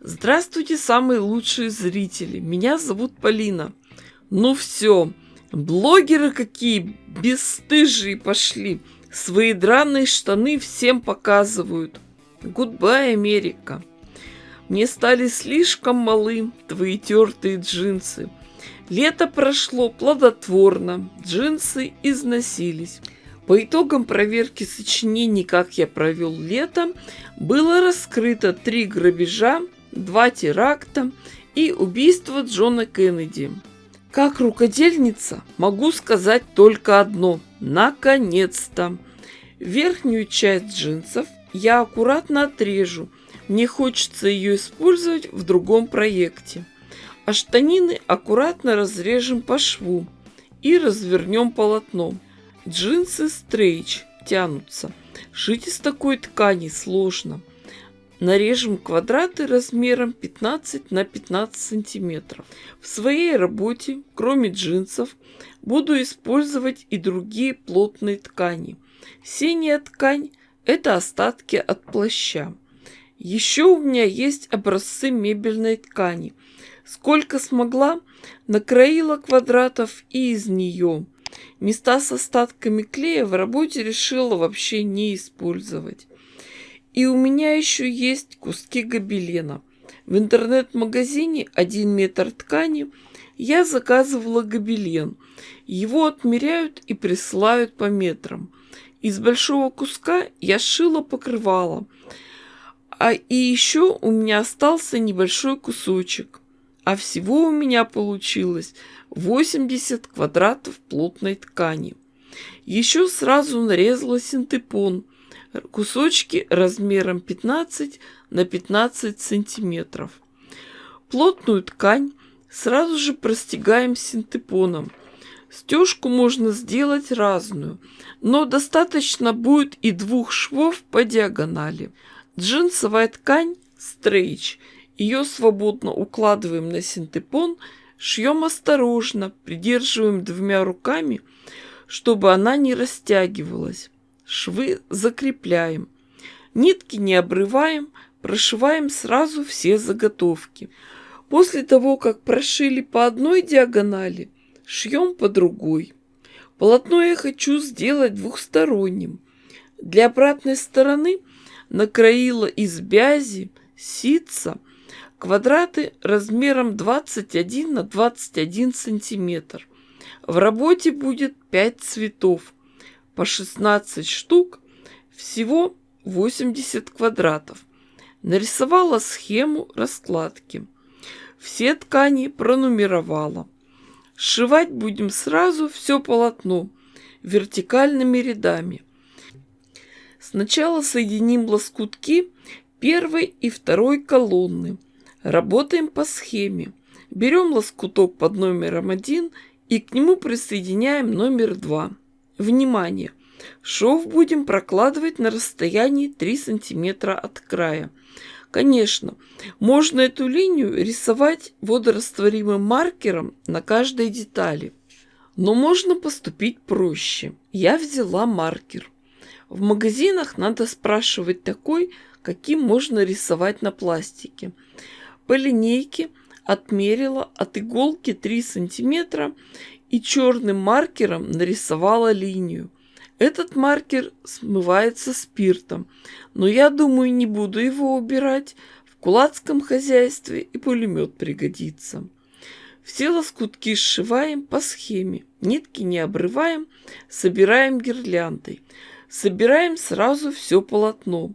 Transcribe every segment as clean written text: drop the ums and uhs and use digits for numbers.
Здравствуйте, самые лучшие зрители. Меня зовут Полина. Ну все, блогеры какие бесстыжие пошли. Свои драные штаны всем показывают. Гудбай, Америка. Мне стали слишком малы твои тертые джинсы. Лето прошло плодотворно, джинсы износились. По итогам проверки сочинений «Как я провел лето» было раскрыто 3 грабежа, 2 теракта и убийство Джона Кеннеди. Как рукодельница могу сказать только одно – наконец-то! Верхнюю часть джинсов я аккуратно отрежу, мне хочется ее использовать в другом проекте. А штанины аккуратно разрежем по шву и развернем полотно. Джинсы стрейч тянутся. Шить из такой ткани сложно. Нарежем квадраты размером 15 на 15 сантиметров. В своей работе, кроме джинсов, буду использовать и другие плотные ткани. Синяя ткань – это остатки от плаща. Еще у меня есть образцы мебельной ткани. Сколько смогла, накроила квадратов и из нее. Места с остатками клея в работе решила вообще не использовать. И у меня еще есть куски гобелена. В интернет-магазине 1 метр ткани я заказывала гобелен. Его отмеряют и присылают по метрам. Из большого куска я сшила покрывало. И еще у меня остался небольшой кусочек. А всего у меня получилось 80 квадратов плотной ткани. Еще сразу нарезала синтепон. Кусочки размером 15 на 15 сантиметров. Плотную ткань сразу же простегаем синтепоном. Стежку можно сделать разную, но достаточно будет и 2 швов по диагонали. Джинсовая ткань стрейч. Ее свободно укладываем на синтепон, шьем осторожно, придерживаем 2 руками, чтобы она не растягивалась. Швы закрепляем. Нитки не обрываем, прошиваем сразу все заготовки. После того, как прошили по одной диагонали, шьем по другой. Полотно я хочу сделать двухсторонним. Для обратной стороны накроила из бязи, ситца, квадраты размером 21 на 21 сантиметр. В работе будет 5 цветов, по 16 штук, всего 80 квадратов. Нарисовала схему раскладки. Все ткани пронумеровала. Сшивать будем сразу все полотно вертикальными рядами. Сначала соединим лоскутки первой и второй колонны. Работаем по схеме. Берем лоскуток под номером 1 и к нему присоединяем номер 2. Внимание! Шов будем прокладывать на расстоянии 3 см от края. Конечно, можно эту линию рисовать водорастворимым маркером на каждой детали. Но можно поступить проще. Я взяла маркер. В магазинах надо спрашивать такой, каким можно рисовать на пластике. По линейке отмерила от иголки 3 см и черным маркером нарисовала линию. Этот маркер смывается спиртом, но я думаю, не буду его убирать. В кулацком хозяйстве и пулемет пригодится. Все лоскутки сшиваем по схеме, нитки не обрываем, собираем гирляндой. Собираем сразу все полотно.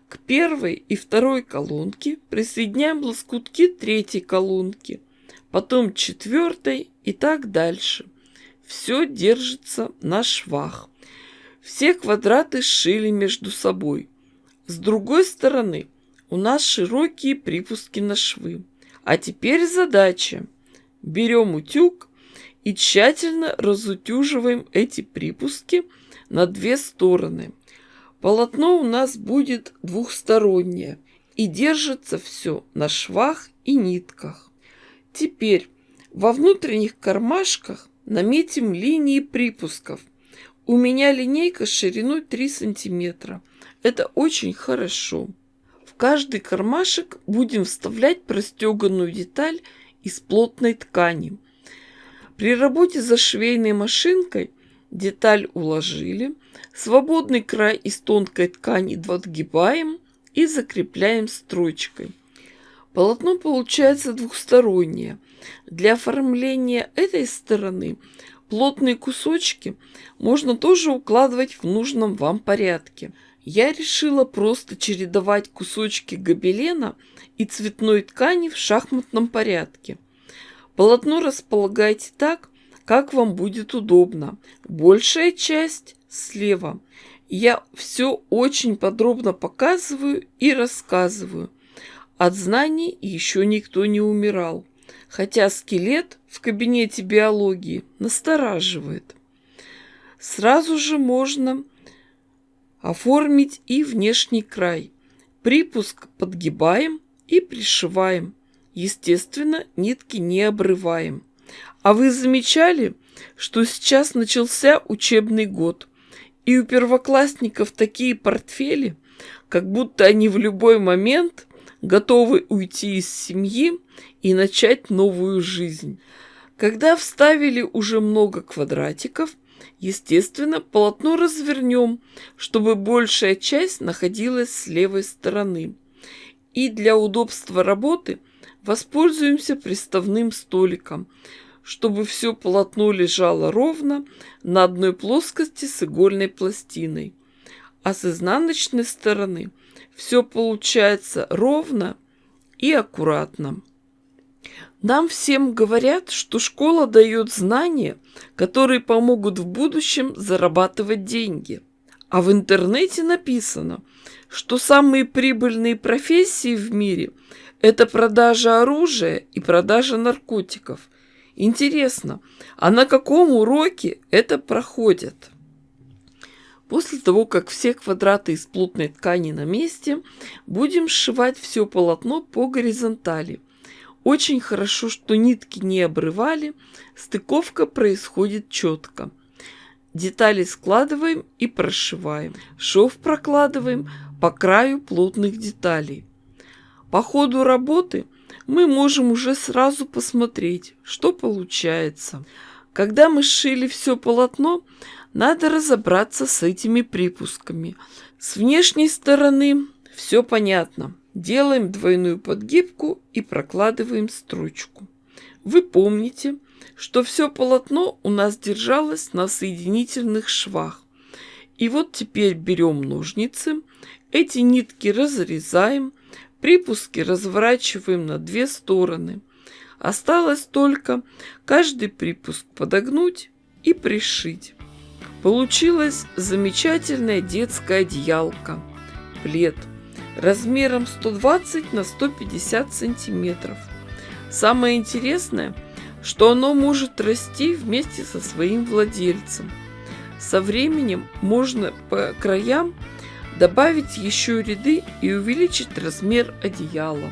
К первой и второй колонке присоединяем лоскутки третьей колонки, потом 4 и так дальше. Все держится на швах. Все квадраты сшили между собой. С другой стороны у нас широкие припуски на швы. А теперь задача. Берем утюг и тщательно разутюживаем эти припуски на 2 стороны. Полотно у нас будет двухстороннее и держится все на швах и нитках. Теперь во внутренних кармашках наметим линии припусков. У меня линейка шириной 3 сантиметра. Это очень хорошо. В В каждый кармашек будем вставлять простеганную деталь из плотной ткани. При работе за швейной машинкой деталь уложили, свободный край из тонкой ткани отгибаем и закрепляем строчкой. Полотно получается двухстороннее. Для оформления этой стороны плотные кусочки можно тоже укладывать в нужном вам порядке. Я решила просто чередовать кусочки гобелена и цветной ткани в шахматном порядке. Полотно располагайте так, как вам будет удобно. Большая часть слева. Я все очень подробно показываю и рассказываю. От знаний еще никто не умирал, хотя скелет в кабинете биологии настораживает. Сразу же можно оформить и внешний край. Припуск подгибаем и пришиваем. Естественно, нитки не обрываем. А вы замечали, что сейчас начался учебный год, и у первоклассников такие портфели, как будто они в любой момент готовы уйти из семьи и начать новую жизнь. Когда вставили уже много квадратиков, естественно, полотно развернем, чтобы большая часть находилась с левой стороны. И для удобства работы воспользуемся приставным столиком, чтобы все полотно лежало ровно на одной плоскости с игольной пластиной. А с изнаночной стороны все получается ровно и аккуратно. Нам всем говорят, что школа дает знания, которые помогут в будущем зарабатывать деньги. А в интернете написано, что самые прибыльные профессии в мире – это продажа оружия и продажа наркотиков. Интересно, а на каком уроке это проходит? После того, как все квадраты из плотной ткани на месте, будем сшивать все полотно по горизонтали. Очень хорошо, что нитки не обрывали, стыковка происходит четко. Детали складываем и прошиваем. Шов прокладываем по краю плотных деталей. По ходу работы мы можем уже сразу посмотреть, что получается. Когда мы сшили все полотно, надо разобраться с этими припусками. С внешней стороны все понятно. Делаем двойную подгибку и прокладываем строчку. Вы помните, что все полотно у нас держалось на соединительных швах. И вот теперь берем ножницы, эти нитки разрезаем, припуски разворачиваем на две стороны. Осталось только каждый припуск подогнуть и пришить. Получилась замечательная детская одеялка, плед, размером 120 на 150 сантиметров. Самое интересное, что оно может расти вместе со своим владельцем. Со временем можно по краям добавить еще ряды и увеличить размер одеяла.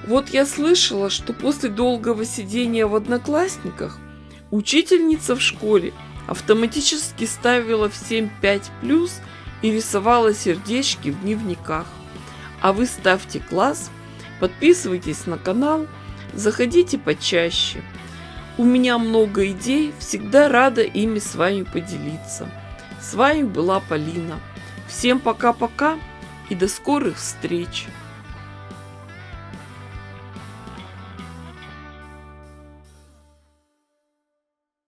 Вот я слышала, что после долгого сидения в Одноклассниках учительница в школе автоматически ставила всем 5+ и рисовала сердечки в дневниках. А вы ставьте класс, подписывайтесь на канал, заходите почаще. У меня много идей, всегда рада ими с вами поделиться. С вами была Полина. Всем пока-пока и до скорых встреч!